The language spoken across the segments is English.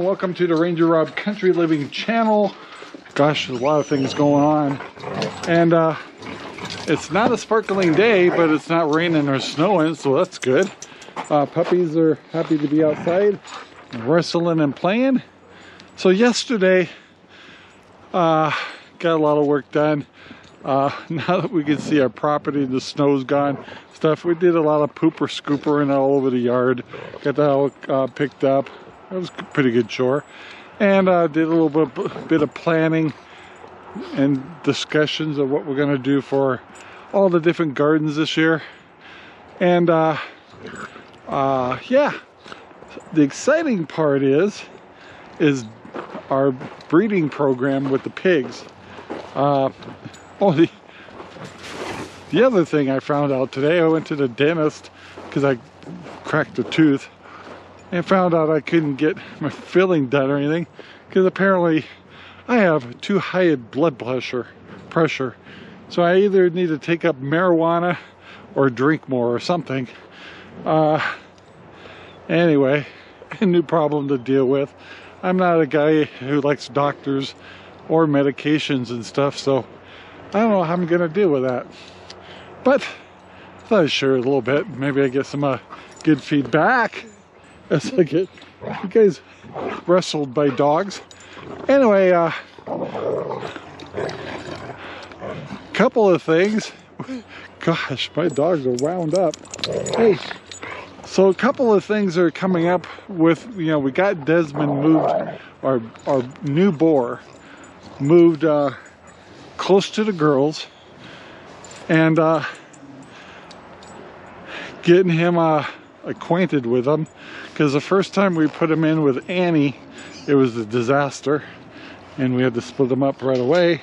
welcome to the RangerRob Country Living channel. Gosh, there's a lot of things going on. And it's not a sparkling day, but it's not raining or snowing, so that's good. Puppies are happy to be outside, wrestling and playing. So yesterday, got a lot of work done. Now that we can see our property, the snow's gone, stuff, we did a lot of pooper scoopering all over the yard. Got that all picked up. It was a pretty good chore. And did a little bit of planning and discussions of what we're going to do for all the different gardens this year. And yeah, the exciting part is our breeding program with the pigs. The other thing I found out today, I went to the dentist because I cracked a tooth and found out I couldn't get my filling done or anything because apparently I have too high a blood pressure. So I either need to take up marijuana or drink more or something. Anyway, a new problem to deal with. I'm not a guy who likes doctors or medications and stuff, so I don't know how I'm gonna deal with that. But I thought I'd share a little bit. Maybe I get some good feedback as I get you guys wrestled by dogs. Anyway, couple of things. Gosh, my dogs are wound up. Hey, so a couple of things are coming up with, you know, we got Desmond moved, our new boar moved close to the girls, and getting him acquainted with them, because the first time we put him in with Annie, it was a disaster and we had to split him up right away.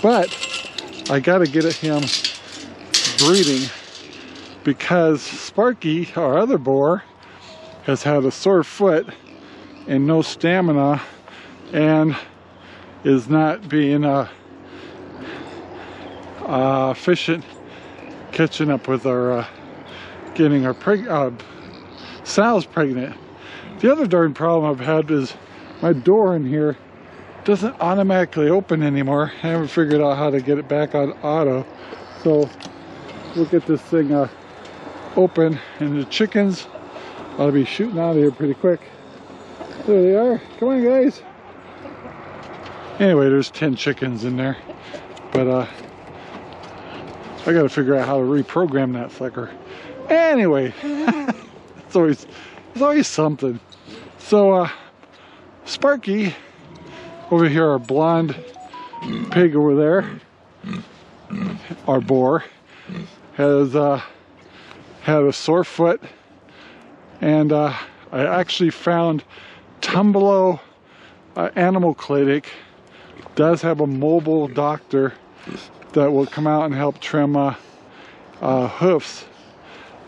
But I got to get at him breeding because Sparky, our other boar, has had a sore foot and no stamina and is not being efficient catching up with our getting our sows pregnant. The other darn problem I've had is my door in here doesn't automatically open anymore. I haven't figured out how to get it back on auto, so we'll get this thing open, and the chickens ought to be shooting out of here pretty quick. There they are. Come on, guys. Anyway, there's 10 chickens in there, but I gotta figure out how to reprogram that sucker. Anyway, it's always something. So Sparky over here, our blonde pig over there, our boar, has had a sore foot, and I actually found Tumbelow Animal Clinic does have a mobile doctor that will come out and help trim hoofs.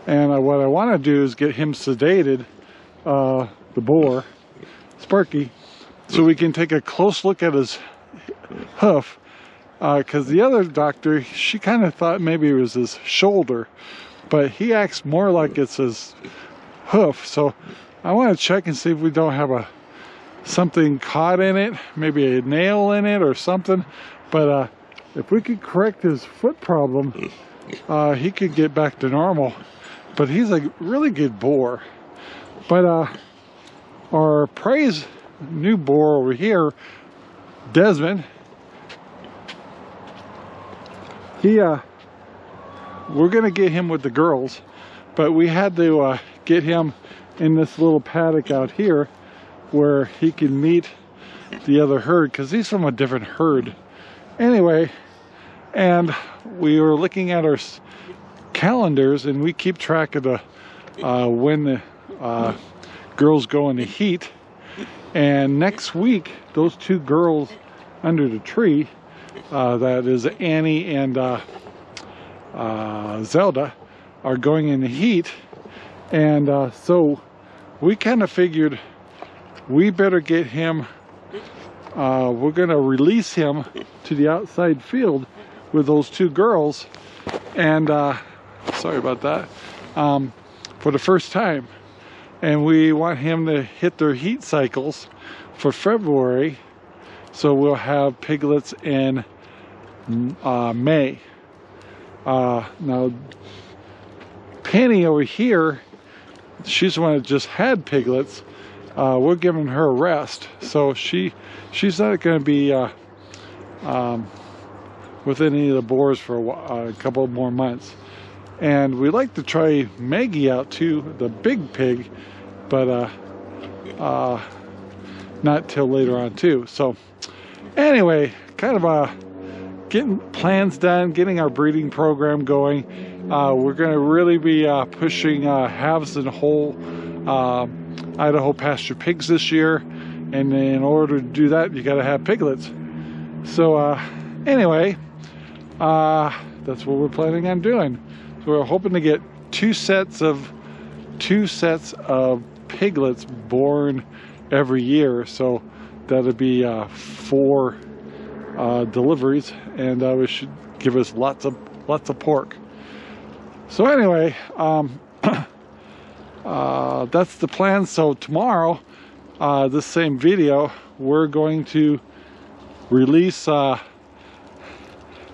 And what I want to do is get him sedated, the boar, Sparky, so we can take a close look at his hoof. Because the other doctor, she kind of thought maybe it was his shoulder, but he acts more like it's his hoof. So I want to check and see if we don't have something caught in it, maybe a nail in it or something. But if we could correct his foot problem, he could get back to normal. But he's a really good boar. But our praise new boar over here, Desmond, we're gonna get him with the girls, but we had to get him in this little paddock out here where he can meet the other herd, because he's from a different herd. Anyway, and we were looking at our calendars, and we keep track of the when the girls go in the heat. And next week, those two girls under the tree, that is Annie and Zelda, are going in the heat. And so we kind of figured we better get him, we're going to release him to the outside field with those two girls. And sorry about that, for the first time. and we want him to hit their heat cycles for February, so we'll have piglets in May. Now Penny over here, she's the one that just had piglets. We're giving her a rest, so she's not going to be with any of the boars for a couple more months. And we like to try Maggie out too, the big pig, but not till later on too. So anyway, kind of getting plans done, getting our breeding program going. We're going to really be pushing halves and whole Idaho Pasture Pigs this year, and in order to do that, you got to have piglets. So anyway, that's what we're planning on doing. So we're hoping to get two sets of piglets born every year. So that'll be 4 deliveries, and we should give us lots of pork. So anyway, that's the plan. So tomorrow, this same video, we're going to release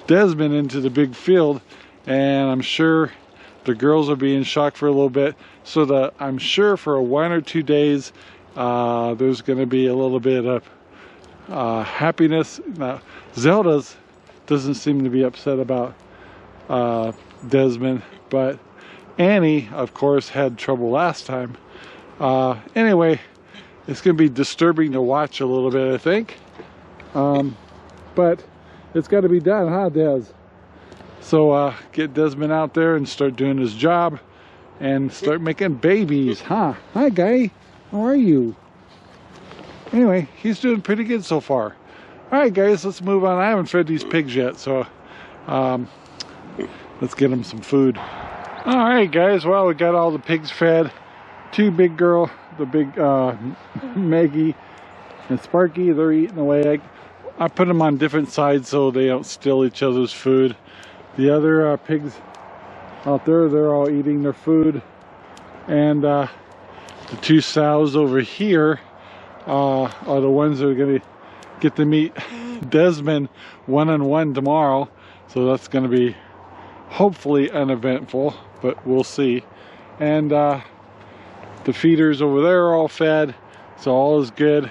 Desmond into the big field, and I'm sure the girls will be in shock for a little bit. So that I'm sure for 1 or 2 days, there's going to be a little bit of happiness. Now, Zelda doesn't seem to be upset about Desmond, but Annie, of course, had trouble last time. Anyway, it's going to be disturbing to watch a little bit, I think. But it's got to be done, huh, Des? So get Desmond out there and start doing his job and start making babies, huh? Hi, guy. How are you? Anyway, he's doing pretty good so far. All right, guys, let's move on. I haven't fed these pigs yet, so let's get them some food. All right, guys. Well, we got all the pigs fed. 2 big girl, the big Maggie and Sparky, they're eating away. I put them on different sides so they don't steal each other's food. The other pigs out there, they're all eating their food. And the 2 sows over here are the ones that are going to get to meet Desmond one-on-one tomorrow. So that's going to be hopefully uneventful, but we'll see. And the feeders over there are all fed, so all is good.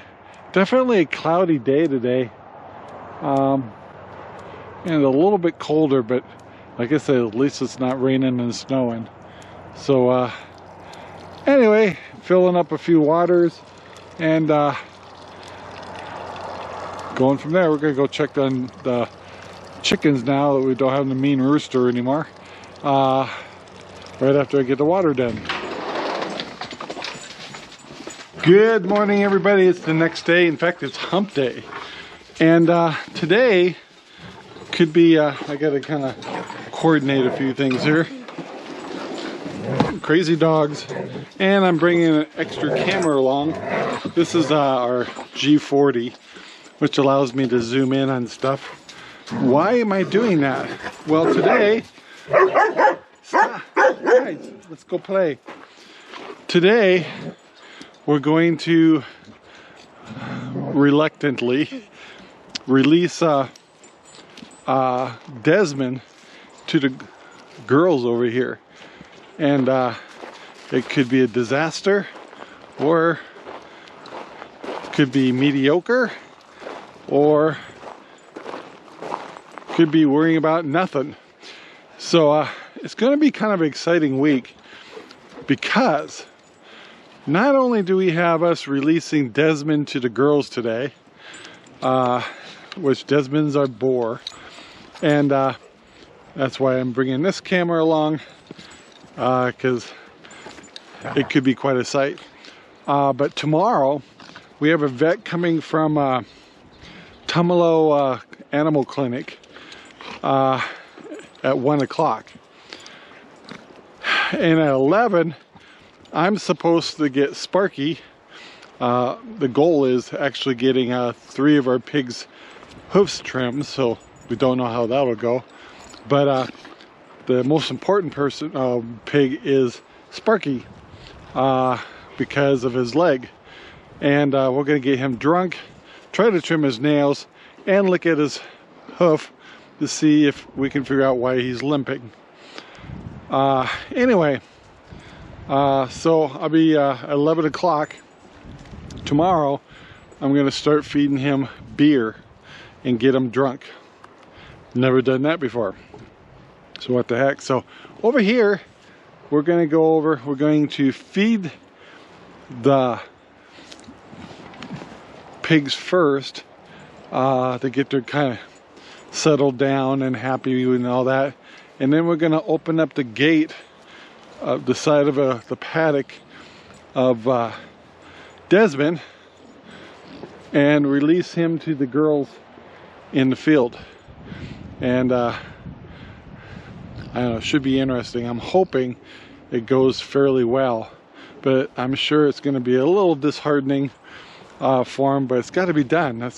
Definitely a cloudy day today. And a little bit colder, but like I said, at least it's not raining and snowing. So anyway, filling up a few waters and going from there. We're gonna go check on the chickens now that we don't have the mean rooster anymore, right after I get the water done. Good morning, everybody. It's the next day. In fact, it's hump day. And today could be, I gotta kind of coordinate a few things here. Crazy dogs. And I'm bringing an extra camera along. This is our G40, which allows me to zoom in on stuff. Why am I doing that? Well, today, guys, let's go play. Today, we're going to reluctantly release Desmond to the girls over here, and it could be a disaster, or it could be mediocre, or could be worrying about nothing. So it's going to be kind of an exciting week, because not only do we have us releasing Desmond to the girls today, which Desmond's our boar, and that's why I'm bringing this camera along, because it could be quite a sight. But tomorrow we have a vet coming from Tumalo Animal Clinic at 1 o'clock, and at 11 I'm supposed to get Sparky. The goal is actually getting 3 of our pigs' hoofs trimmed, so we don't know how that'll go. But the most important pig is Sparky. because of his leg. And we're gonna get him drunk, try to trim his nails, and look at his hoof to see if we can figure out why he's limping. Anyway, so I'll be at 11 o'clock tomorrow. I'm gonna start feeding him beer and get him drunk. Never done that before, so what the heck. So over here we're going to feed the pigs first to get their kind of settled down and happy and all that, and then we're going to open up the gate of the side of the paddock of Desmond and release him to the girls in the field. And I don't know, it should be interesting. I'm hoping it goes fairly well, but I'm sure it's going to be a little disheartening for him, but it's got to be done.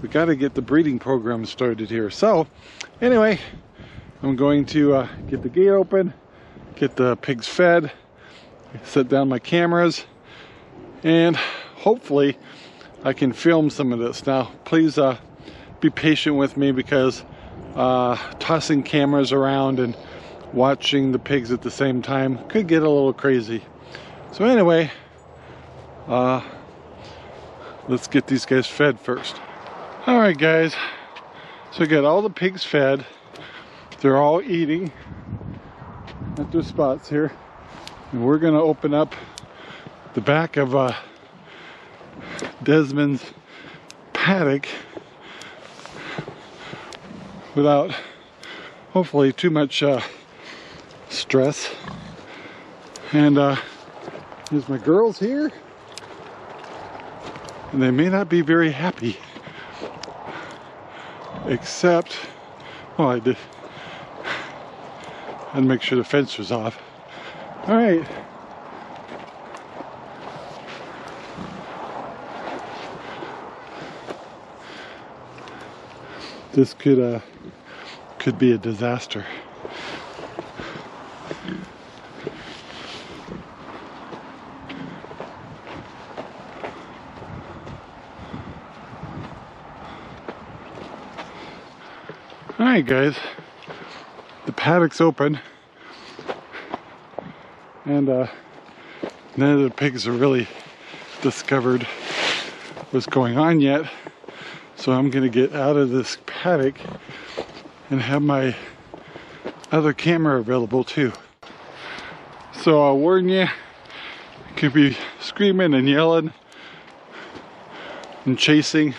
We got to get the breeding program started here. So anyway, I'm going to get the gate open, get the pigs fed, set down my cameras, and hopefully I can film some of this. Now please be patient with me, because tossing cameras around and watching the pigs at the same time could get a little crazy. So anyway, let's get these guys fed first. All right guys, so I got all the pigs fed. They're all eating at their spots here, and we're gonna open up the back of Desmond's paddock without hopefully too much stress. And there's my girls here, and they may not be very happy, except, oh, I did make sure the fence was off. All right. This could be a disaster. All right, guys, the paddock's open, and none of the pigs have really discovered what's going on yet. So I'm gonna get out of this paddock and have my other camera available too. So I'll warn you, could be screaming and yelling and chasing,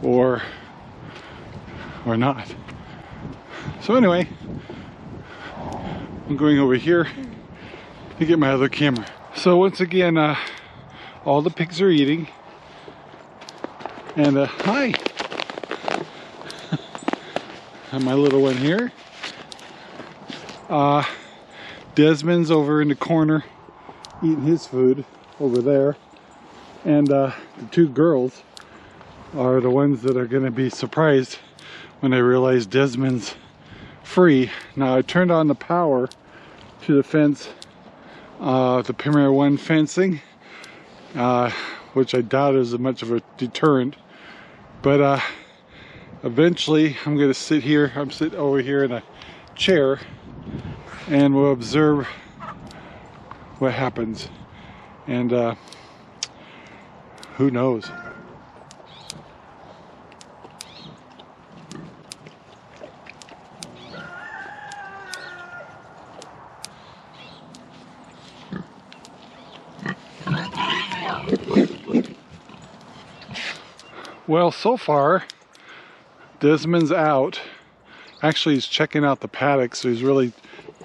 or not. So anyway, I'm going over here to get my other camera. So once again, all the pigs are eating. And hi, and my little one here. Desmond's over in the corner eating his food over there, and the two girls are the ones that are going to be surprised when they realize Desmond's free. Now I turned on the power to the fence, the Premier 1 fencing, which I doubt is much of a deterrent, but eventually I'm going to sit here. I'm sitting over here in a chair, and we'll observe what happens, and who knows. Well, so far Desmond's out. Actually, he's checking out the paddock, so he's really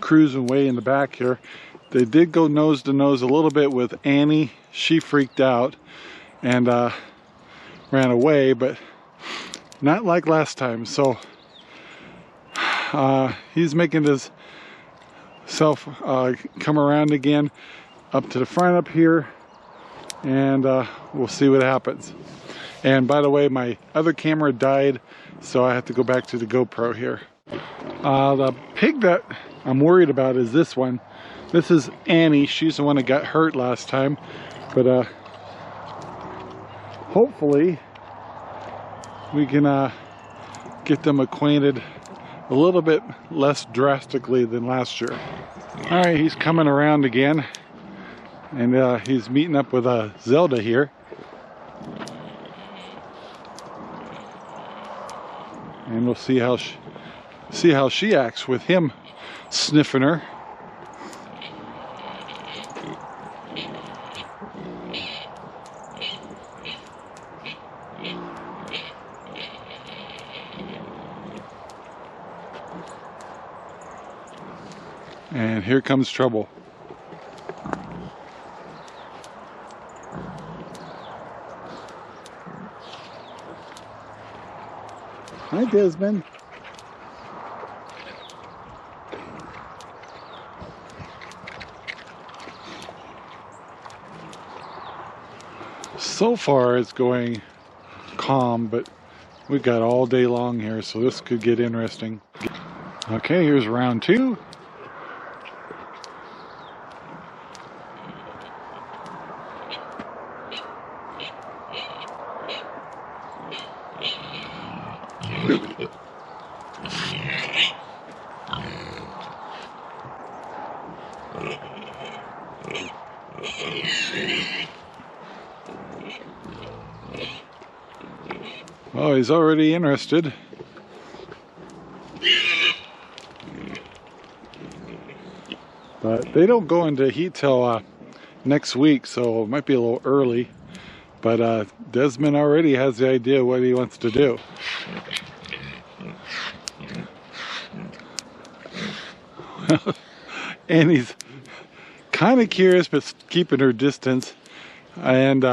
cruising way in the back here. They did go nose to nose a little bit with Annie. She freaked out and ran away, but not like last time. So he's making his self come around again up to the front up here, and we'll see what happens. And by the way, my other camera died, so I have to go back to the GoPro here. The pig that I'm worried about is this one. This is Annie. She's the one that got hurt last time. But hopefully we can get them acquainted a little bit less drastically than last year. All right, he's coming around again, and he's meeting up with Zelda here. And we'll see how she acts with him sniffing her. And here comes trouble. Hi, Desmond. So far it's going calm, but we've got all day long here, so this could get interesting. Okay, here's round 2. Oh, he's already interested. But they don't go into heat till next week, so it might be a little early. But Desmond already has the idea what he wants to do. And he's kind of curious, but keeping her distance. And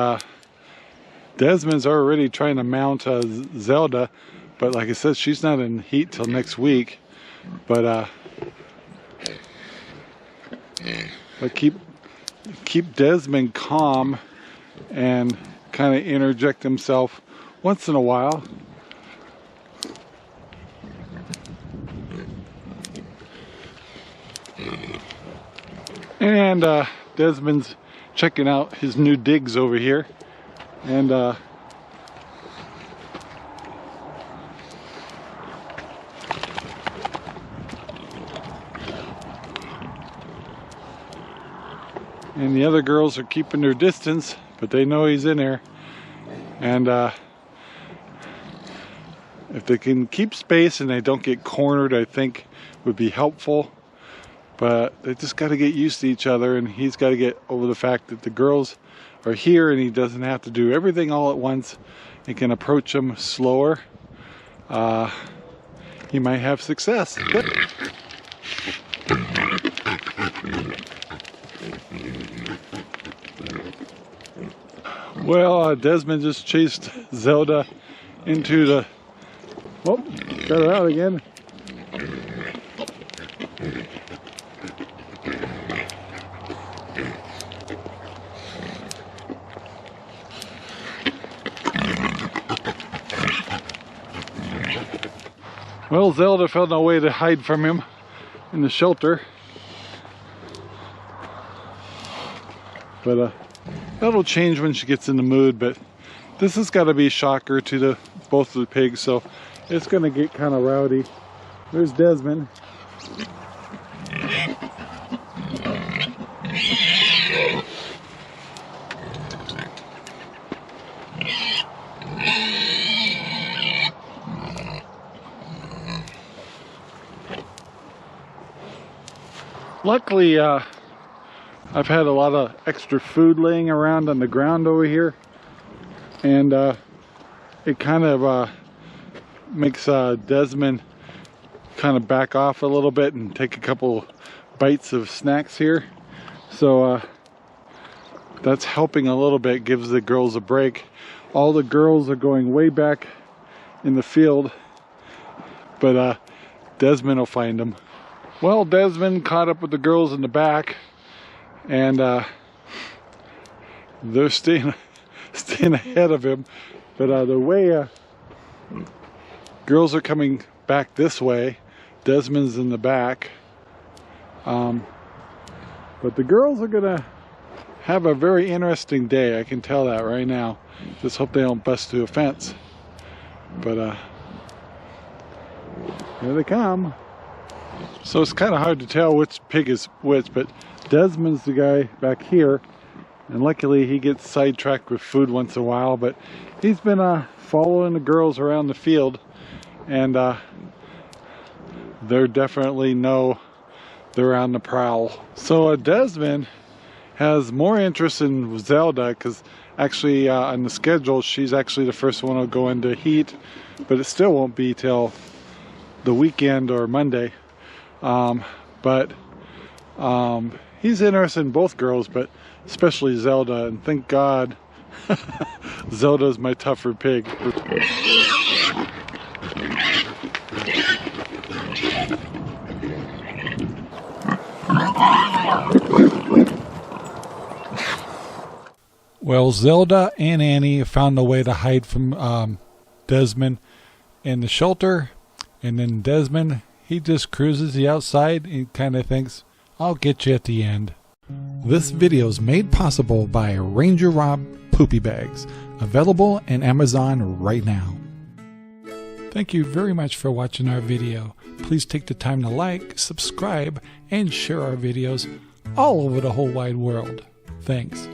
Desmond's already trying to mount Zelda, but like I said, she's not in heat till next week. But keep Desmond calm and kind of interject himself once in a while. And Desmond's checking out his new digs over here. And the other girls are keeping their distance, but they know he's in there. And if they can keep space and they don't get cornered, I think would be helpful. But they just got to get used to each other, and he's got to get over the fact that the girls are here and he doesn't have to do everything all at once. He can approach them slower. He might have success. Well, Desmond just chased Zelda into the... Oh, got her out again. Well, Zelda found no way to hide from him in the shelter. But that'll change when she gets in the mood. But this has got to be a shocker to both of the pigs, so it's going to get kind of rowdy. There's Desmond. Luckily, I've had a lot of extra food laying around on the ground over here, and it kind of makes Desmond kind of back off a little bit and take a couple bites of snacks here. So that's helping a little bit, gives the girls a break. All the girls are going way back in the field, but Desmond will find them. Well, Desmond caught up with the girls in the back, and they're staying ahead of him. But the way girls are coming back this way, Desmond's in the back. But the girls are gonna have a very interesting day. I can tell that right now. Just hope they don't bust through a fence. But here they come. So it's kind of hard to tell which pig is which, but Desmond's the guy back here, and luckily he gets sidetracked with food once in a while, but he's been following the girls around the field, and they're definitely know they're on the prowl. So Desmond has more interest in Zelda, because actually on the schedule she's actually the first one to go into heat, but it still won't be till the weekend or Monday. But he's interested in both girls, but especially Zelda, and thank God Zelda's my tougher pig. Well, Zelda and Annie found a way to hide from Desmond in the shelter, and then Desmond, he just cruises the outside and kind of thinks, I'll get you at the end. This video is made possible by RangerRob Poopy Bags, available in Amazon right now. Thank you very much for watching our video. Please take the time to like, subscribe, and share our videos all over the whole wide world. Thanks.